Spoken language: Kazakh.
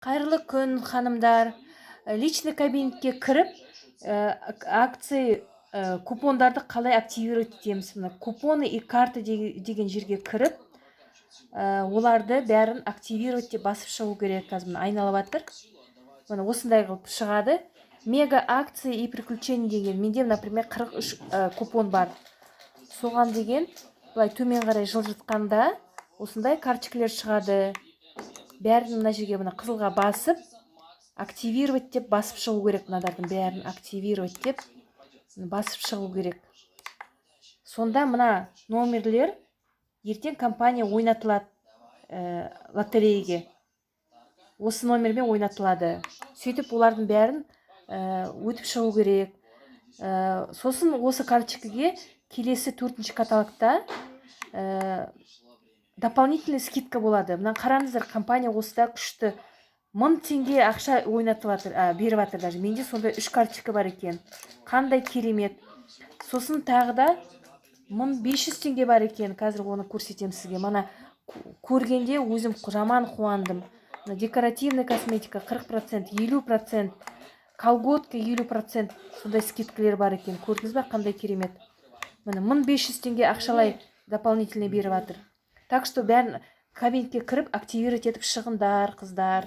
Қайырлы күн, ханымдар. Личный кабинетке кіріп, акция купондарды қалай активировать етеміз? Мына купоны и карты деген жерге кіріп, оларды бәрін активировать деп басып шығу керек. Қазір айналып жатыр. Мына осындай қылып шығады. Мега акции и приключения деген. Менде, например, 43 купон бар. Соған деген былай төмен қарай жылжытқанда осындай карточкалар шығады. Бәрін мына жерге мына қызылға басып, активировать деп басып шығу керек. Мынадардың бәрін активировать деп басып шығу керек. Сонда мына номерлер ертең компания ойнатылады лотереяге. Осы номермен ойнатылады. Сөйтіп олардың бәрін өтіп шығу керек. Сосын осы карточкаге келесі 4-ші каталогта дополнительный скидка болады. Мына қараңыздар, компания осыда күшті 1000 теңге ақша ойнатып жатыр, беріп жатыр даже. Менде сонда 3 карточка бар екен. Қандай керемет. Сосын тағы да 1500 теңге бар екен. Қазір оны көрсетем сізге. Мана көргенде өзім жаман қуандым. Декоративный косметика 40%, 50%, колготка 50%, сондай скидкалер бар екен. Көрдіңіз ба, қандай керемет. Мына 1500 теңге ақшалай дополнительный беріп жатыр. Так что бәрін кабинетке кіріп активировать етіп шығыңдар, қыздар.